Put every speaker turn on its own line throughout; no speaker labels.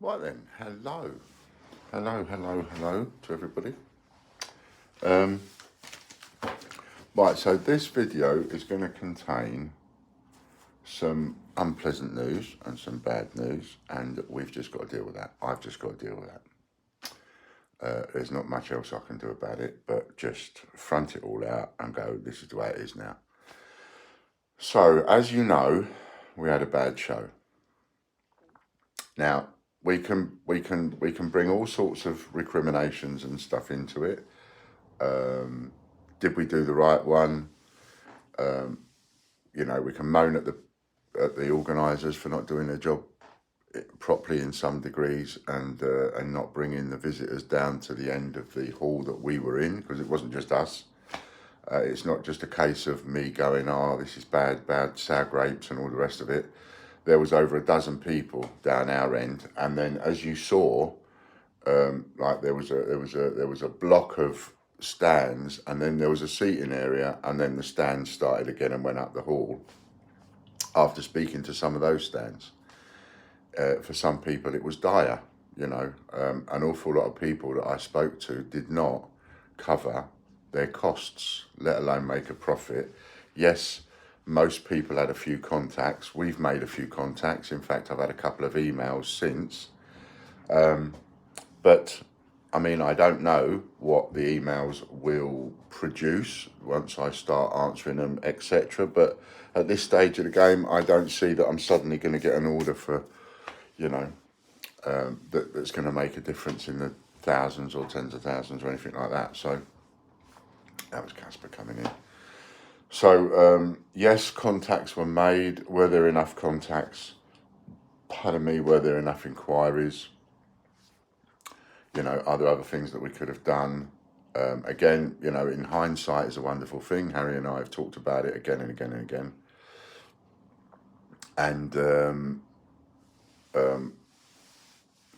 Right then, hello to everybody. Um, right, so this video is going to contain some unpleasant news and some bad news, and we've just got to deal with that. I've just got to deal with that. There's not much else I can do about it, but just front it all out and go, this is the way it is now. So, as you know, we had a bad show. Now, we can bring all sorts of recriminations and stuff into it. Did we do the right one? We can moan at the organisers for not doing their job properly in some degrees and not bringing the visitors down to the end of the hall that we were in, because it wasn't just us. It's not just a case of me going, oh, this is bad, sour grapes and all the rest of it. There was over a dozen people down our end, and then as you saw, like there was a block of stands, and then there was a seating area, and then the stands started again and went up the hall. After speaking to some of those stands, for some people it was dire. An awful lot of people that I spoke to did not cover their costs, let alone make a profit. Yes, most people had a few contacts. We've made a few contacts. In fact, I've had a couple of emails since. But I mean, I don't know what the emails will produce once I start answering them, etc. But at this stage of the game, I don't see that I'm suddenly going to get an order for, that's going to make a difference in the thousands or tens of thousands or anything like that. So that was Casper coming in. So, yes, contacts were made. Were there enough contacts? Pardon me, were there enough inquiries? Are there other things that we could have done? Again, in hindsight is a wonderful thing. Harry and I have talked about it again and again and again. And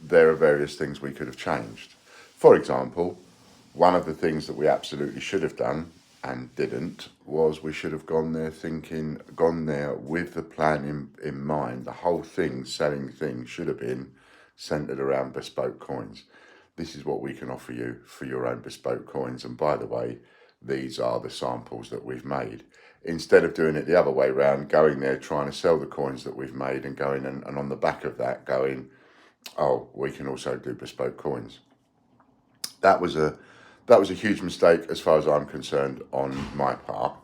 there are various things we could have changed. For example, one of the things that we absolutely should have done and didn't was we should have gone there with the plan in mind. The whole thing, selling things, should have been centered around bespoke coins. This is what we can offer you for your own bespoke coins. And by the way, these are the samples that we've made. Instead of doing it the other way around, going there trying to sell the coins that we've made and going and on the back of that going, oh, we can also do bespoke coins. That was a huge mistake as far as I'm concerned on my part.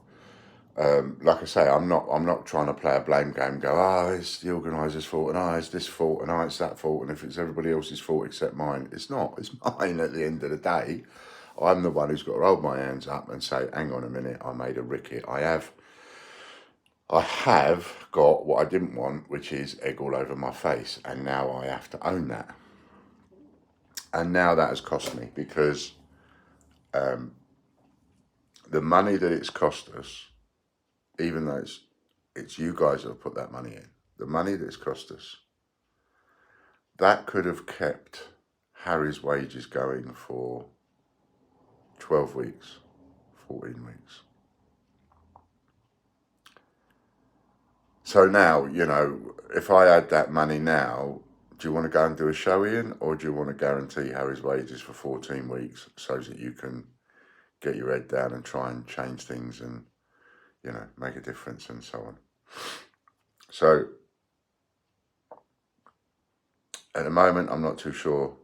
Like I say, I'm not trying to play a blame game. Go, oh, it's the organiser's fault, and it's this fault, and it's that fault, and if it's everybody else's fault except mine, it's not. It's mine at the end of the day. I'm the one who's got to hold my hands up and say, hang on a minute, I made a ricket. I have got what I didn't want, which is egg all over my face, and now I have to own that. And now that has cost me, because the money that it's cost us, even though it's you guys that have put that money in, the money that it's cost us, that could have kept Harry's wages going for 12 weeks, 14 weeks. So now, if I had that money now, do you want to go and do a show, Ian, or do you want to guarantee Harry's wages for 14 weeks so that you can get your head down and try and change things and, make a difference and so on? So at the moment, I'm not too sure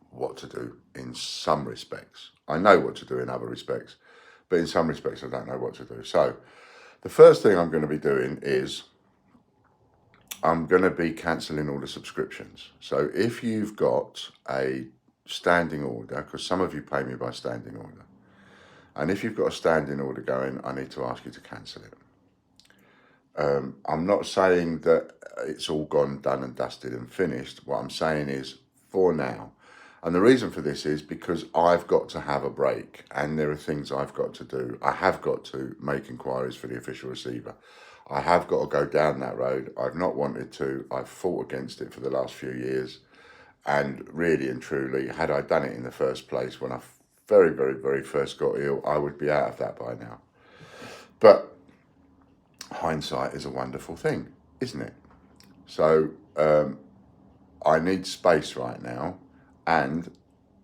what to do in some respects. I know what to do in other respects, but in some respects, I don't know what to do. So the first thing I'm going to be doing is I'm going to be cancelling all the subscriptions. So if you've got a standing order, because some of you pay me by standing order, and if you've got a standing order going, I need to ask you to cancel it. I'm not saying that it's all gone, done and dusted and finished. What I'm saying is, for now, and the reason for this is because I've got to have a break, and there are things I've got to do. I have got to make inquiries for the official receiver. I have got to go down that road. I've not wanted to. I've fought against it for the last few years. And really and truly, had I done it in the first place when I very, very, very first got ill, I would be out of that by now. But hindsight is a wonderful thing, isn't it? So I need space right now, and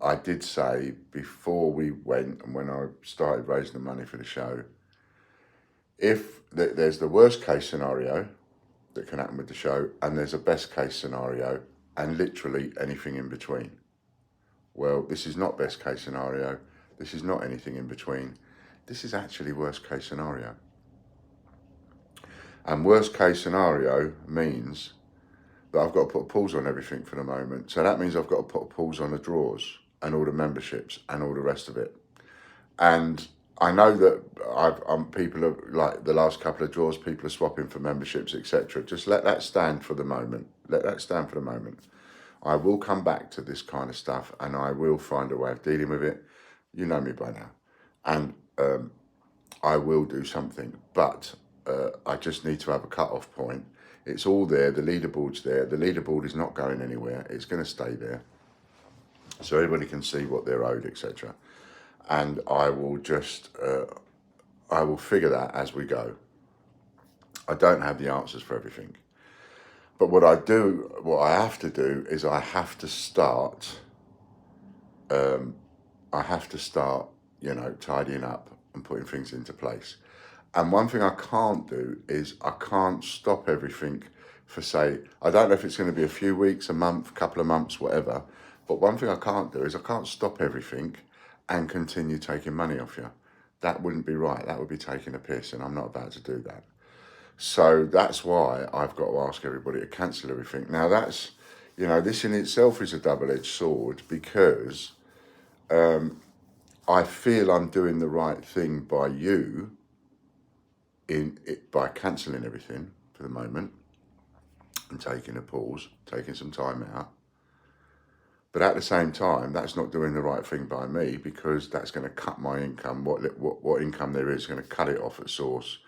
I did say before we went and when I started raising the money for the show, if there's the worst case scenario that can happen with the show, and there's a best case scenario, and literally anything in between. Well, this is not best case scenario. This is not anything in between. This is actually worst case scenario. And worst case scenario means that I've got to put a pause on everything for the moment. So that means I've got to put a pause on the draws and all the memberships and all the rest of it. And I know that people are like the last couple of draws, people are swapping for memberships, etc. Just let that stand for the moment. Let that stand for the moment. I will come back to this kind of stuff, and I will find a way of dealing with it. You know me by now, and I will do something. But I just need to have a cut-off point. It's all there. The leaderboard's there. The leaderboard is not going anywhere. It's going to stay there, so everybody can see what they're owed, etc. And I will just, I will figure that as we go. I don't have the answers for everything. But what I have to do is I have to start, tidying up and putting things into place. And one thing I can't do is I can't stop everything for, say, I don't know if it's going to be a few weeks, a month, couple of months, whatever. But one thing I can't do is I can't stop everything and continue taking money off you. That wouldn't be right. That would be taking a piss, and I'm not about to do that. So that's why I've got to ask everybody to cancel everything. Now that's, this in itself is a double-edged sword, because I feel I'm doing the right thing by you by cancelling everything for the moment and taking a pause, taking some time out. But at the same time, that's not doing the right thing by me, because that's going to cut my income. What income there is going to cut it off at source,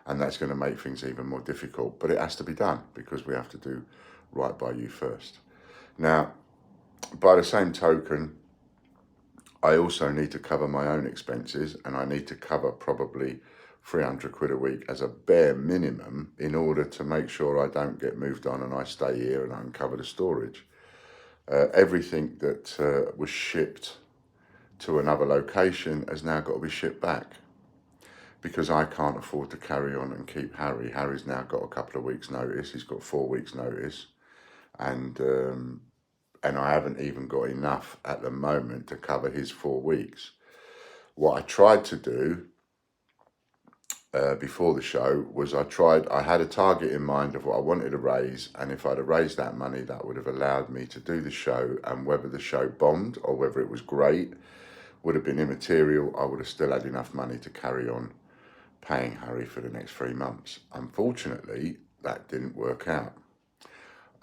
and that's going to make things even more difficult. But it has to be done, because we have to do right by you first. Now, by the same token, I also need to cover my own expenses, and I need to cover probably 300 quid a week as a bare minimum in order to make sure I don't get moved on and I stay here and I can cover the storage. Everything that was shipped to another location has now got to be shipped back, because I can't afford to carry on and keep Harry. Harry's now got a couple of weeks' notice. He's got 4 weeks' notice, and I haven't even got enough at the moment to cover his 4 weeks. What I tried to do before the show was I had a target in mind of what I wanted to raise, and if I'd have raised that money, that would have allowed me to do the show, and whether the show bombed or whether it was great would have been immaterial. I would have still had enough money to carry on paying Harry for the next 3 months. Unfortunately, that didn't work out.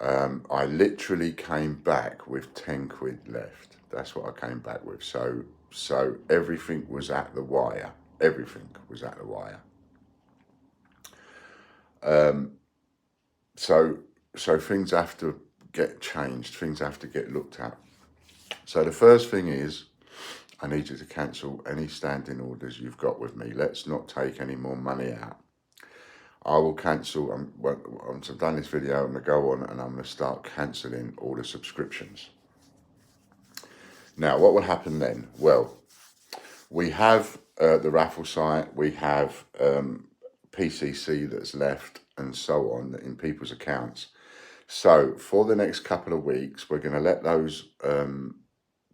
I literally came back with 10 quid left. That's what I came back with. So everything was at the wire. Everything was at the wire. So things have to get changed. Things have to get looked at. So the first thing is, I need you to cancel any standing orders you've got with me. Let's not take any more money out. I will cancel, once I've done this video, I'm going to go on and I'm going to start cancelling all the subscriptions. Now, what will happen then? Well, we have the raffle site, we have PCC that's left, and so on in people's accounts. So for the next couple of weeks, we're going to let those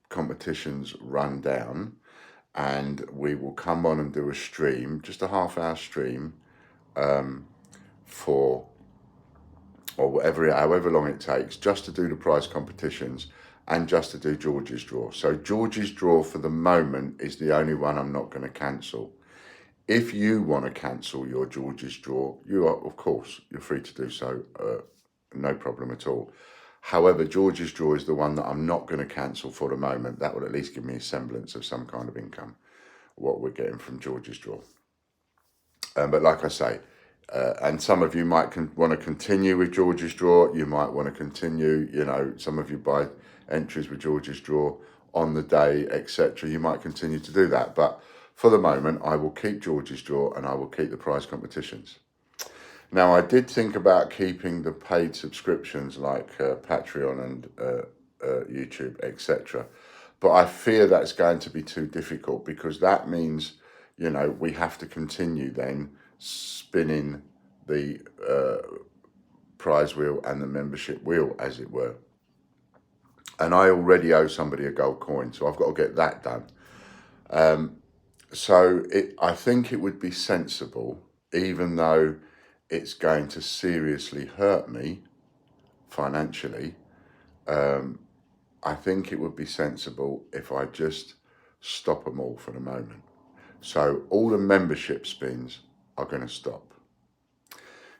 competitions run down, and we will come on and do a stream, just a half-hour stream, for, or however long it takes, just to do the prize competitions and just to do George's Draw. So George's Draw for the moment is the only one I'm not going to cancel. If you want to cancel your George's Draw, you are, of course, you're free to do so, no problem at all. However, George's Draw is the one that I'm not going to cancel for the moment. That will at least give me a semblance of some kind of income, what we're getting from George's Draw. But like I say, and some of you might want to continue with George's Draw. You might want to continue, some of you buy entries with George's Draw on the day, etc. You might continue to do that. But for the moment, I will keep George's Draw and I will keep the prize competitions. Now, I did think about keeping the paid subscriptions like Patreon and YouTube, etc. But I fear that's going to be too difficult, because that means, we have to continue then spinning the prize wheel and the membership wheel, as it were. And I already owe somebody a gold coin, so I've got to get that done. I think it would be sensible, even though it's going to seriously hurt me financially, I think it would be sensible if I just stop them all for the moment. So all the membership spins are going to stop.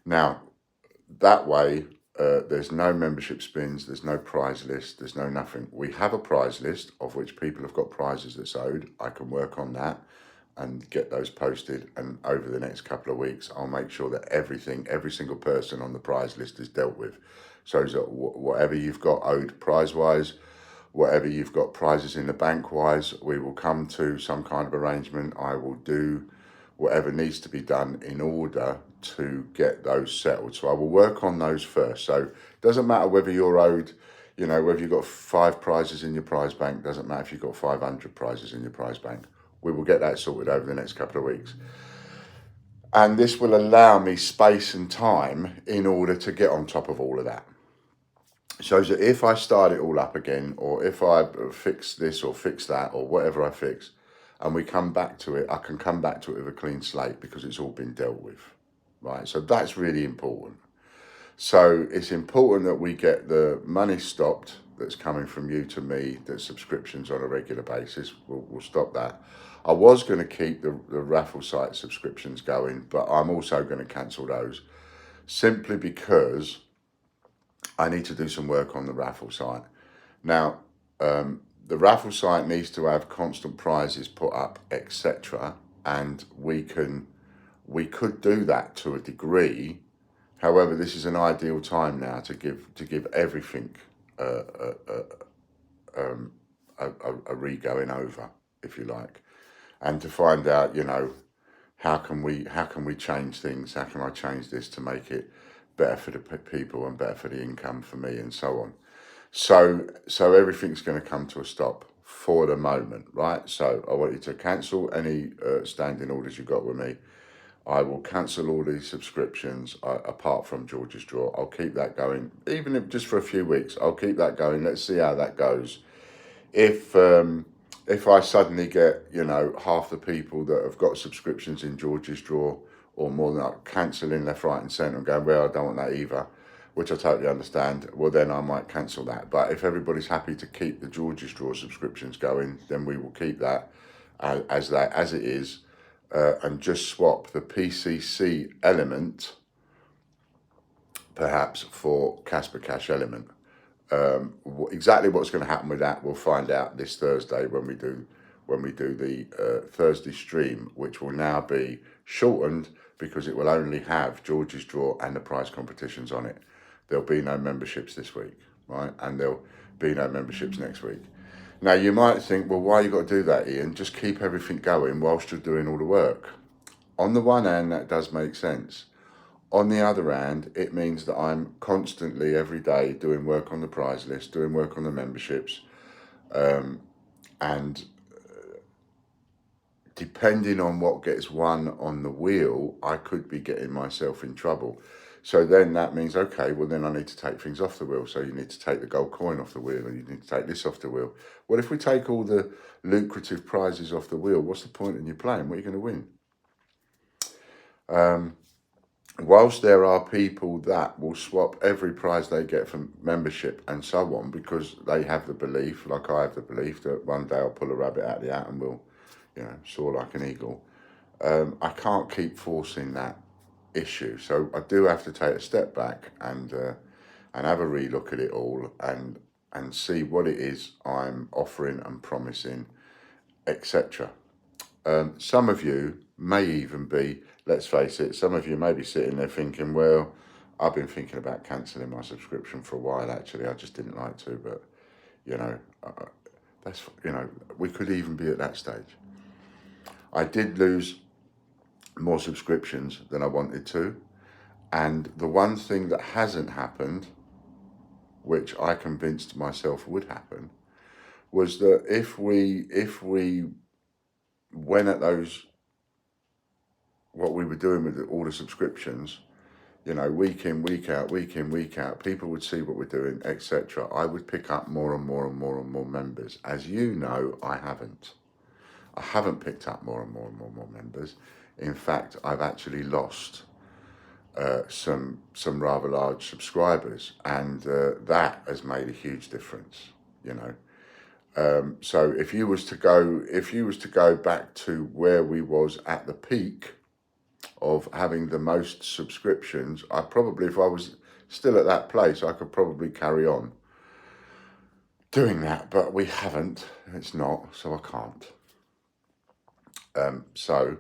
Now, that way, there's no membership spins, there's no prize list, there's no nothing. We have a prize list of which people have got prizes that's owed. I can work on that and get those posted, and over the next couple of weeks I'll make sure that every single person on the prize list is dealt with, so that whatever you've got owed prize wise, whatever you've got prizes in the bank wise, we will come to some kind of arrangement. I will do whatever needs to be done in order to get those settled. So I will work on those first. So it doesn't matter whether you're owed, whether you've got 5 prizes in your prize bank, doesn't matter if you've got 500 prizes in your prize bank. We will get that sorted over the next couple of weeks. And this will allow me space and time in order to get on top of all of that. So that if I start it all up again, or if I fix this or fix that or whatever I fix, and we come back to it, I can come back to it with a clean slate, because it's all been dealt with, right? So that's really important. So it's important that we get the money stopped that's coming from you to me, that subscriptions on a regular basis. We'll stop that. I was going to keep the raffle site subscriptions going, but I'm also going to cancel those, simply because I need to do some work on the raffle site. Now, the raffle site needs to have constant prizes put up, etc. And we could do that to a degree. However, this is an ideal time now to give everything a re-going over, if you like, and to find out, how can we change things? How can I change this to make it better for the people and better for the income for me, and so on. So everything's going to come to a stop for the moment, right? So I want you to cancel any standing orders you've got with me. I will cancel all these subscriptions apart from George's Draw. I'll keep that going, even if just for a few weeks. I'll keep that going. Let's see how that goes. If I suddenly get, half the people that have got subscriptions in George's Draw, or more than that, cancelling left, right and centre and going, well, I don't want that either, which I totally understand, well, then I might cancel that. But if everybody's happy to keep the George's Draw subscriptions going, then we will keep that as it is, and just swap the PCC element perhaps for Casper Cash element. Exactly what's going to happen with that, we'll find out this Thursday when we do the Thursday stream, which will now be shortened because it will only have George's Draw and the prize competitions on it. There'll be no memberships this week, right? And there'll be no memberships next week. Now, you might think, well, why you got to do that, Ian? Just keep everything going whilst you're doing all the work. On the one hand, that does make sense. On the other hand, it means that I'm constantly, every day, doing work on the prize list, doing work on the memberships, and depending on what gets won on the wheel, I could be getting myself in trouble. So then that means, okay, well then I need to take things off the wheel. So you need to take the gold coin off the wheel, and you need to take this off the wheel. Well, if we take all the lucrative prizes off the wheel, what's the point in you playing? What are you going to win? Whilst there are people that will swap every prize they get from membership and so on, because they have the belief, like I have the belief, that one day I'll pull a rabbit out of the hat and we'll, soar like an eagle. I can't keep forcing that issue. So I do have to take a step back and have a relook at it all and see what it is I'm offering and promising, etc. Some of you may even be, let's face it, some of you may be sitting there thinking, well, I've been thinking about cancelling my subscription for a while, actually. I just didn't like to, but, that's, we could even be at that stage. I did lose more subscriptions than I wanted to. And the one thing that hasn't happened, which I convinced myself would happen, was that if we went at those, what we were doing with all the subscriptions, you know, week in, week out, week in, week out, people would see what we're doing, etc. I would pick up more and more and more and more members. As you know, I haven't. I haven't picked up more and more and more and more members. In fact, I've actually lost some rather large subscribers, and that has made a huge difference. You know, so if you was to go back to where we was at the peak of having the most subscriptions, I probably, if I was still at that place, I could probably carry on doing that, but we haven't. It's not, so I can't. So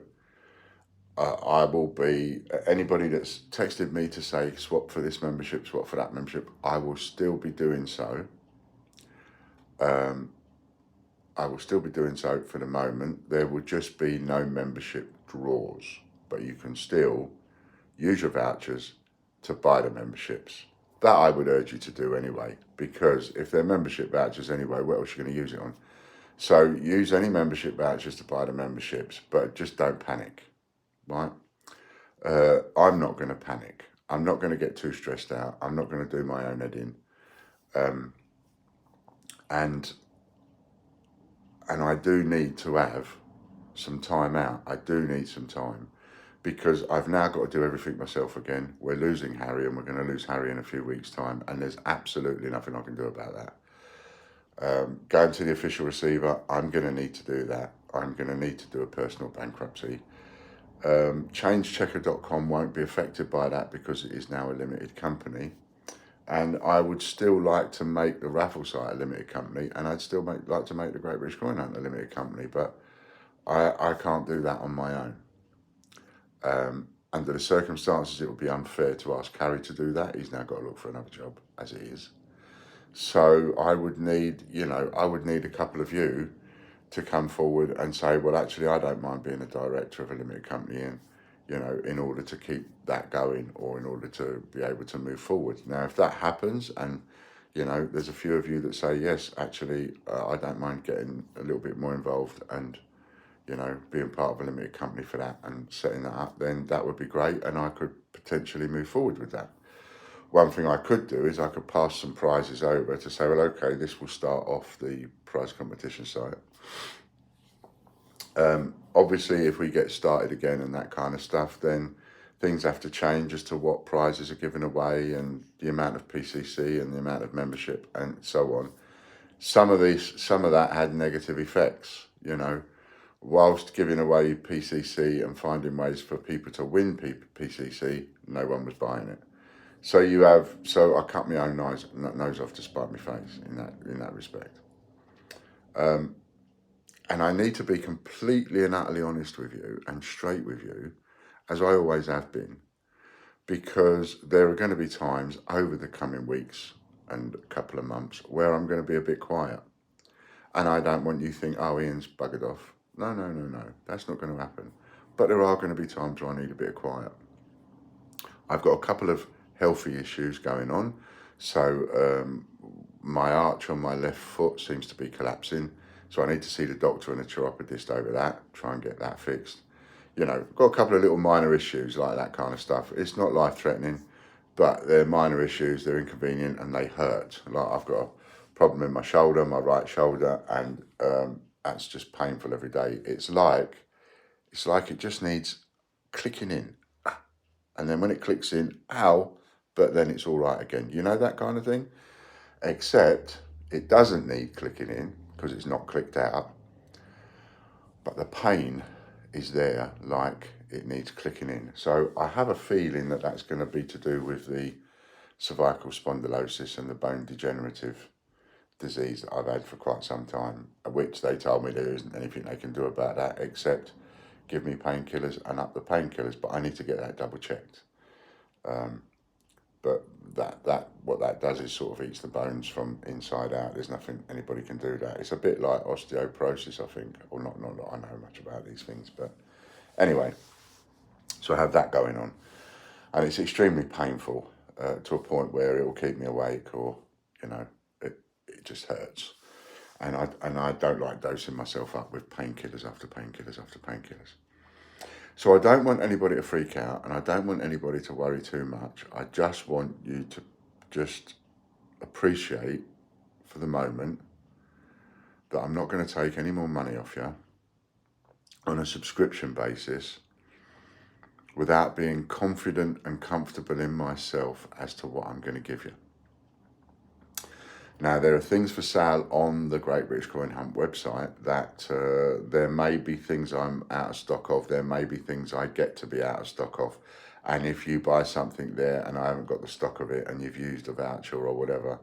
I will be, anybody that's texted me to say swap for this membership, swap for that membership, I will still be doing so. I will still be doing so for the moment. There will just be no membership draws, but you can still use your vouchers to buy the memberships. That I would urge you to do anyway, because if they're membership vouchers anyway, what else are you going to use it on? So use any membership vouchers to buy the memberships, but just don't panic, right? I'm not going to panic. I'm not going to get too stressed out. I'm not going to do my own editing. And I do need to have some time out. I do need some time, because I've now got to do everything myself again. We're losing Harry, and we're going to lose Harry in a few weeks' time, and there's absolutely nothing I can do about that. Going to the official receiver, I'm going to need to do that. I'm going to need to do a personal bankruptcy. Changechecker.com won't be affected by that because it is now a limited company. And I would still like to make the raffle site a limited company, and I'd still like to make the Great British Coin Hunt a limited company, but I can't do that on my own. Under the circumstances, it would be unfair to ask Harry to do that. He's now got to look for another job, as it is. So I would need, a couple of you to come forward and say, well, actually, I don't mind being a director of a limited company, and in order to keep that going, or in order to be able to move forward. Now, if that happens, and there's a few of you that say, yes, actually, I don't mind getting a little bit more involved and being part of a limited company for that and setting that up, then that would be great, and I could potentially move forward with that. One thing I could do is I could pass some prizes over to say, well, okay, this will start off the prize competition site. Obviously, if we get started again and that kind of stuff, then things have to change as to what prizes are given away and the amount of PCC and the amount of membership and so on. Some of that had negative effects, whilst giving away PCC and finding ways for people to win PCC, no one was buying it. So I cut my own nose off to spite my face in that respect. And I need to be completely and utterly honest with you and straight with you, as I always have been, because there are going to be times over the coming weeks and a couple of months where I'm going to be a bit quiet. And I don't want you to think, oh, Ian's buggered off. No, that's not going to happen. But there are going to be times where I need a bit of quiet. I've got a couple of healthy issues going on. So my arch on my left foot seems to be collapsing. So I need to see the doctor and a chiropodist over that, try and get that fixed. Got a couple of little minor issues like that kind of stuff. It's not life-threatening, but they're minor issues, they're inconvenient, and they hurt. Like I've got a problem in my shoulder, my right shoulder, and that's just painful every day. It's like it just needs clicking in. And then when it clicks in, ow, but then it's all right again. You know that kind of thing? Except it doesn't need clicking in because it's not clicked out. But the pain is there like it needs clicking in. So I have a feeling that that's going to be to do with the cervical spondylosis and the bone degenerative disease that I've had for quite some time, which they told me there isn't anything they can do about that except give me painkillers and up the painkillers, but I need to get that double checked. But what that does is sort of eats the bones from inside out. There's nothing anybody can do that. It's a bit like osteoporosis, I think. Or not that I know much about these things, but anyway, so I have that going on. and it's extremely painful to a point where it will keep me awake, or you know, it just hurts. And I don't like dosing myself up with painkillers after painkillers after painkillers. So I don't want anybody to freak out, and I don't want anybody to worry too much. I just want you to just appreciate for the moment that I'm not going to take any more money off you on a subscription basis without being confident and comfortable in myself as to what I'm going to give you. Now, there are things for sale on the Great British Coin Hunt website that there may be things I'm out of stock of. There may be things I get to be out of stock of. And if you buy something there and I haven't got the stock of it and you've used a voucher or whatever,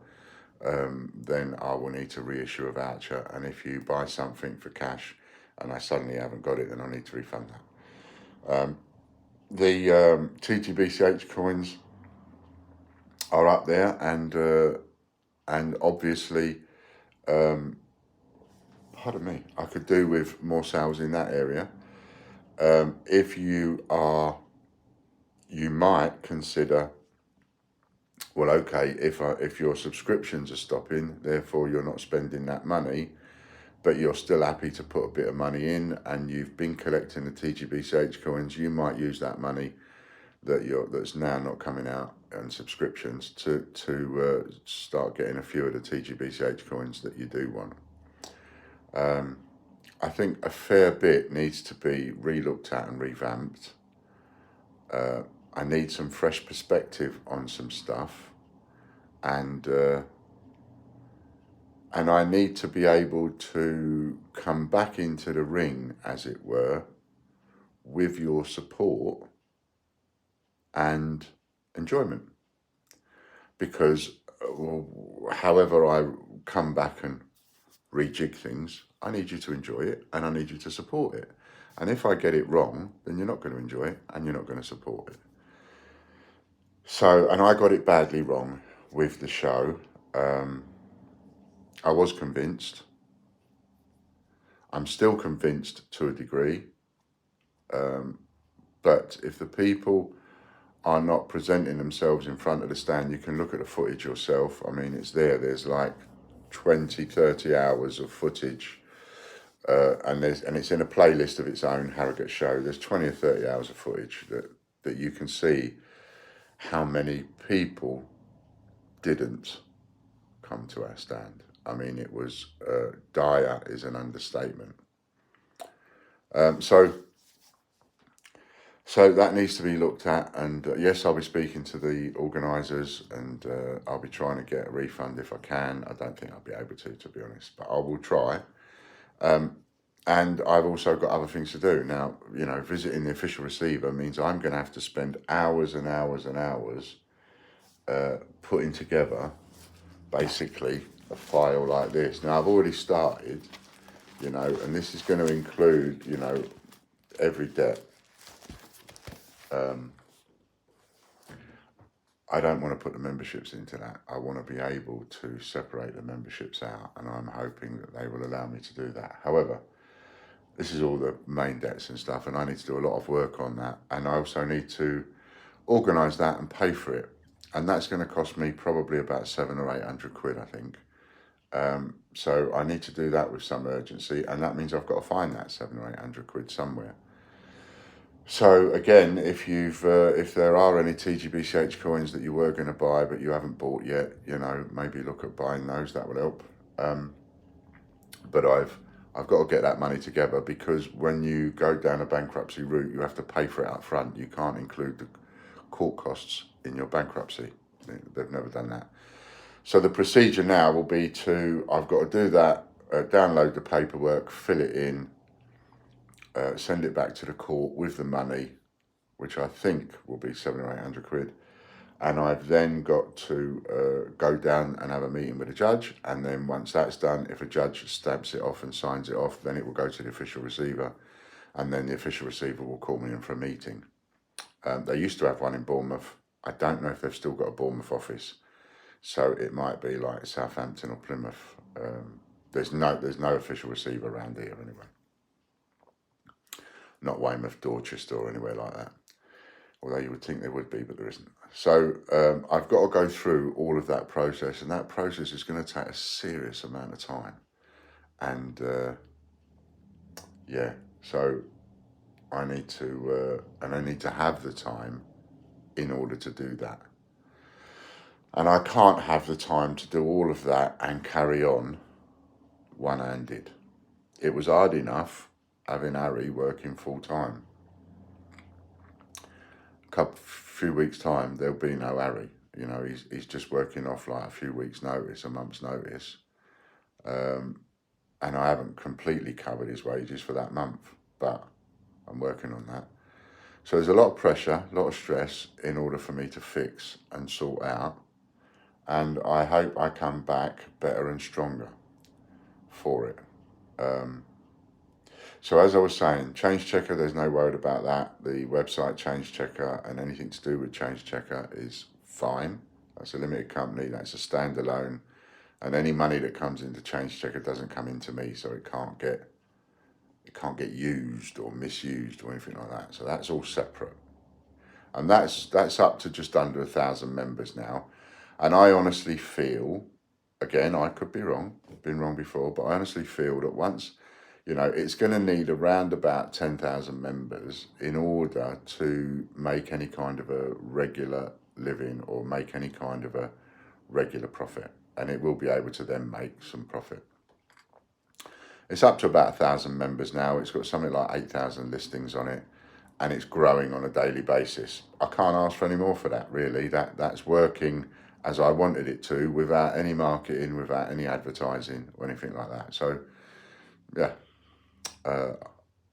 then I will need to reissue a voucher. And if you buy something for cash and I suddenly haven't got it, then I need to refund that. The TGBCH coins are up there, and obviously, pardon me, I could do with more sales in that area. If you might consider, well, okay, if your subscriptions are stopping, therefore you're not spending that money, but you're still happy to put a bit of money in, and you've been collecting the TGBCH coins, you might use that money that's now not coming out and subscriptions to start getting a few of the TGBCH coins that you do want. I think a fair bit needs to be relooked at and revamped. I need some fresh perspective on some stuff, and I need to be able to come back into the ring, as it were, with your support and enjoyment. Because however I come back and rejig things, I need you to enjoy it and I need you to support it. And if I get it wrong, then you're not going to enjoy it and you're not going to support it. So, and I got it badly wrong with the show. I was convinced. I'm still convinced to a degree. But if the people are not presenting themselves in front of the stand, you can look at the footage yourself. I mean, it's there. There's like 20, 30 hours of footage. And it's in a playlist of its own, Harrogate Show. There's 20 or 30 hours of footage that you can see how many people didn't come to our stand. I mean, it was dire is an understatement. So that needs to be looked at, and yes, I'll be speaking to the organisers, and I'll be trying to get a refund if I can. I don't think I'll be able to be honest, but I will try. And I've also got other things to do. Now, you know, visiting the official receiver means I'm going to have to spend hours and hours and hours putting together, basically, a file like this. Now, I've already started, you know, and this is going to include, you know, every debt. I don't want to put the memberships into that. I want to be able to separate the memberships out, and I'm hoping that they will allow me to do that. However, this is all the main debts and stuff, and I need to do a lot of work on that. And I also need to organise that and pay for it. And that's going to cost me probably about 700 or 800 quid, I think. So I need to do that with some urgency, and that means I've got to find that 700 or 800 quid somewhere. So again, if there are any TGBCH coins that you were going to buy but you haven't bought yet, you know, maybe look at buying those. That would help. But I've got to get that money together, because when you go down a bankruptcy route, you have to pay for it up front. You can't include the court costs in your bankruptcy. They've never done that. So the procedure now will be I've got to do that, download the paperwork, fill it in, send it back to the court with the money, which I think will be 700 or 800 quid. And I've then got to go down and have a meeting with a judge. And then once that's done, if a judge stamps it off and signs it off, then it will go to the official receiver. And then the official receiver will call me in for a meeting. They used to have one in Bournemouth. I don't know if they've still got a Bournemouth office. So it might be like Southampton or Plymouth. There's no official receiver around here anyway. Not Weymouth, Dorchester or anywhere like that. although you would think there would be, but there isn't. So I've got to go through all of that process, and that process is going to take a serious amount of time. And yeah, so I need to have the time in order to do that. And I can't have the time to do all of that and carry on one-handed. It was hard enough having Harry working full time. Few weeks time, there'll be no Harry. You know, he's just working off like a few weeks' notice, a month's notice, and I haven't completely covered his wages for that month, but I'm working on that. So there's a lot of pressure, a lot of stress in order for me to fix and sort out, and I hope I come back better and stronger for it. So as I was saying, Change Checker, there's no word about that. The website Change Checker and anything to do with Change Checker is fine. That's a limited company, that's a standalone, and any money that comes into Change Checker doesn't come into me, so it can't get used or misused or anything like that. So that's all separate. And that's up to just under 1,000 members now. And I honestly feel, again, I could be wrong, I've been wrong before, but I honestly feel that once, you know, it's going to need around about 10,000 members in order to make any kind of a regular living or make any kind of a regular profit. And it will be able to then make some profit. It's up to about 1,000 members now. It's got something like 8,000 listings on it, and it's growing on a daily basis. I can't ask for any more for that, really. That's working as I wanted it to, without any marketing, without any advertising or anything like that. So, yeah,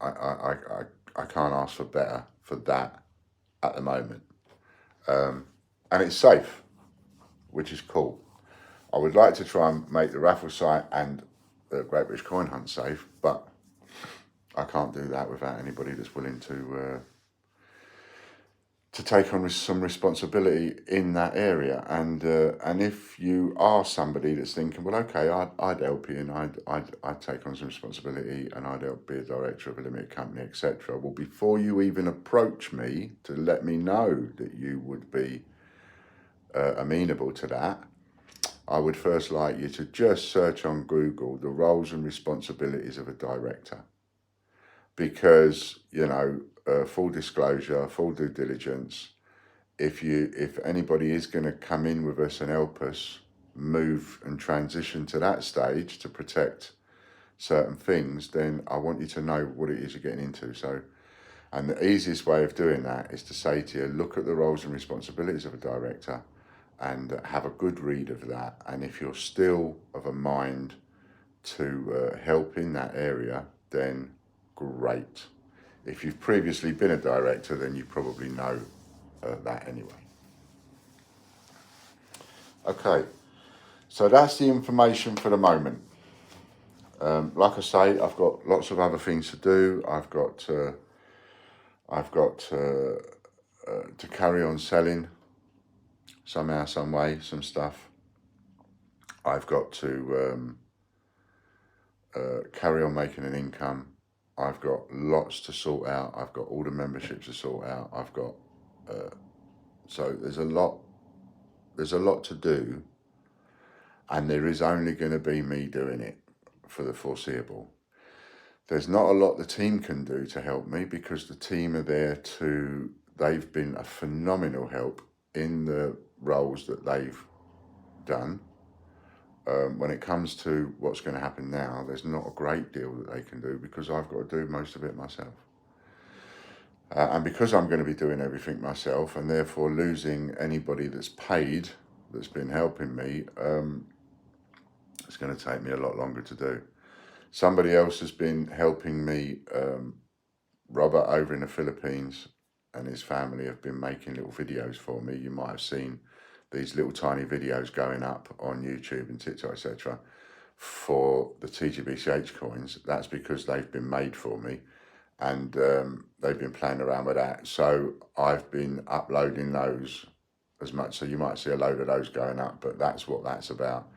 I can't ask for better for that at the moment. And it's safe, which is cool. I would like to try and make the raffle site and the Great British Coin Hunt safe, but I can't do that without anybody that's willing to take on some responsibility in that area. And if you are somebody that's thinking, well, okay, I'd help you and I'd take on some responsibility and I'd help be a director of a limited company, etc. Well, before you even approach me to let me know that you would be amenable to that, I would first like you to just search on Google the roles and responsibilities of a director. Because, you know, full disclosure, full due diligence, if anybody is going to come in with us and help us move and transition to that stage to protect certain things, then I want you to know what it is you're getting into. So, and the easiest way of doing that is to say to you, look at the roles and responsibilities of a director and have a good read of that. And if you're still of a mind to help in that area, then great. If you've previously been a director, then you probably know that anyway. Okay, so that's the information for the moment. Like I say, I've got lots of other things to do. I've got to carry on selling somehow, some way, some stuff. I've got to carry on making an income. I've got lots to sort out. I've got all the memberships to sort out. I've got so there's a lot to do, and there is only going to be me doing it for the foreseeable. There's not a lot the team can do to help me, because the team are there they've been a phenomenal help in the roles that they've done. When it comes to what's going to happen now, there's not a great deal that they can do, because I've got to do most of it myself. And because I'm going to be doing everything myself, and therefore losing anybody that's paid, that's been helping me, it's going to take me a lot longer to do. Somebody else has been helping me, Robert over in the Philippines, and his family have been making little videos for me. You might have seen these little tiny videos going up on YouTube and TikTok, etc. for the TGBCH coins. That's because they've been made for me, and they've been playing around with that. So I've been uploading those as much. So you might see a load of those going up, but that's what that's about.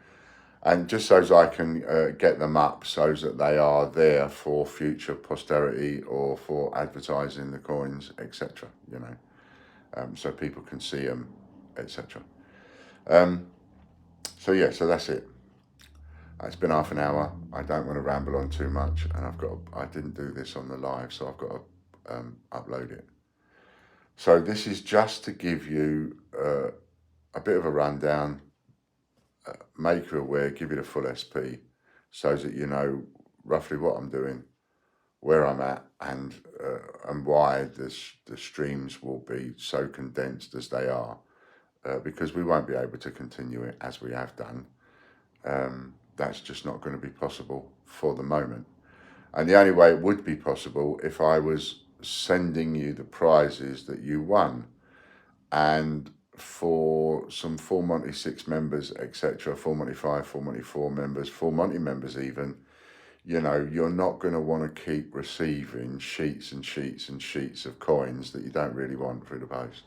And just so as I can get them up so that they are there for future posterity or for advertising the coins, etc. You know. so people can see them, etc. So yeah, so that's it. It's been half an hour. I don't want to ramble on too much, and I didn't do this on the live, so I've got to upload it. So this is just to give you a bit of a rundown, make you aware, give you the full SP, so that you know roughly what I'm doing, where I'm at, and why the streams will be so condensed as they are, because we won't be able to continue it as we have done. That's just not going to be possible for the moment. And the only way it would be possible if I was sending you the prizes that you won. And for some Full Monty 6 members, etc., Full Monty 5, Full Monty 4 members, Full Monty members even, you know, you're not going to want to keep receiving sheets and sheets and sheets of coins that you don't really want through the post,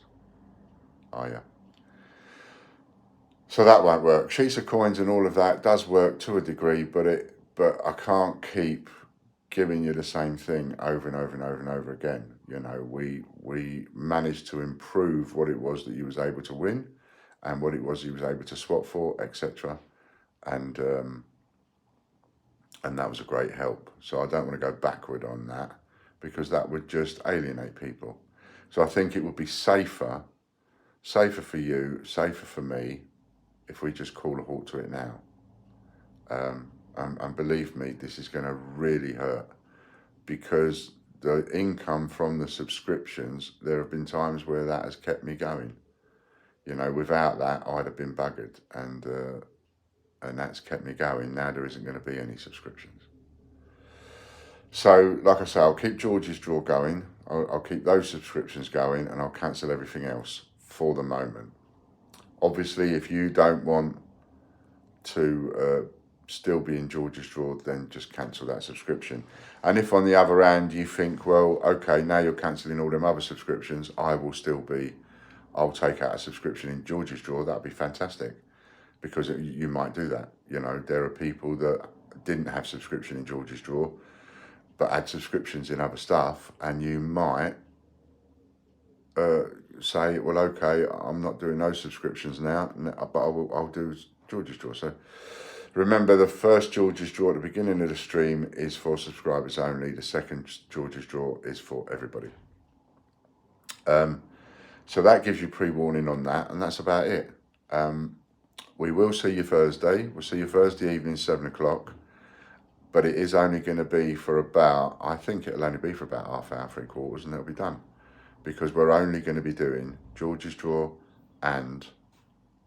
are you? So that won't work. Sheets of coins and all of that does work to a degree, but I can't keep giving you the same thing over and over and over and over again. You know, we managed to improve what it was that you was able to win, and what it was you was able to swap for, etc. And that was a great help. So I don't want to go backward on that, because that would just alienate people. So I think it would be safer for you, safer for me, if we just call a halt to it now. And believe me, this is going to really hurt, because the income from the subscriptions, there have been times where that has kept me going. You know, without that, I'd have been buggered, and that's kept me going. Now there isn't going to be any subscriptions. So, like I say, I'll keep George's Draw going. I'll keep those subscriptions going, and I'll cancel everything else for the moment. Obviously, if you don't want to still be in George's Draw, then just cancel that subscription. And if on the other hand you think, well, okay, now you're cancelling all them other subscriptions, I'll take out a subscription in George's Draw, that'd be fantastic, because you might do that. You know, there are people that didn't have subscription in George's Draw, but had subscriptions in other stuff, and you might say, well, okay, I'm not doing those subscriptions now, but I'll do George's Draw. So remember, the first George's Draw at the beginning of the stream is for subscribers only. The second George's Draw is for everybody. So that gives you pre-warning on that, and that's about it. We will see you Thursday. We'll see you Thursday evening, 7 o'clock. But it is only going to be for about, I think it'll only be for about half hour, 3/4, and it'll be done. Because we're only going to be doing George's Draw and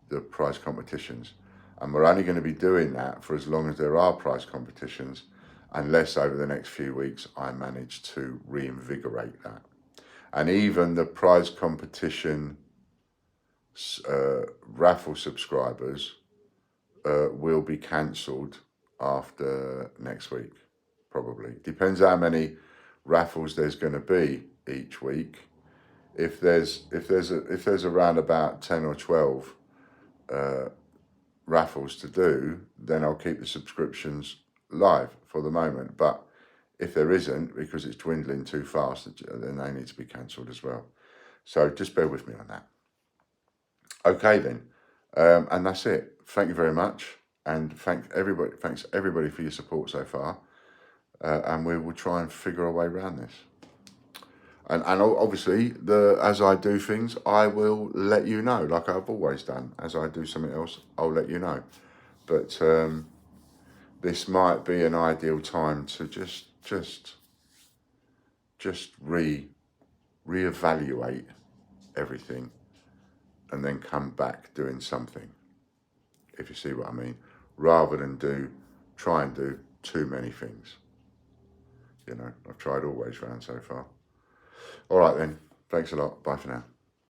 the prize competitions. And we're only going to be doing that for as long as there are prize competitions, unless over the next few weeks I manage to reinvigorate that. And even the prize competition raffle subscribers will be cancelled after next week, probably. Depends how many raffles there's going to be each week. If there's around about 10 or 12 raffles to do, then I'll keep the subscriptions live for the moment. But if there isn't, because it's dwindling too fast, then they need to be cancelled as well. So just bear with me on that. Okay then, and that's it. Thank you very much, and thanks everybody for your support so far. And we will try and figure a way around this. And obviously, as I do things, I will let you know, like I've always done. As I do something else, I'll let you know. But this might be an ideal time to just reevaluate everything, and then come back doing something, if you see what I mean, rather than try and do too many things. You know, I've tried all ways round so far. All right then, thanks a lot. Bye for now.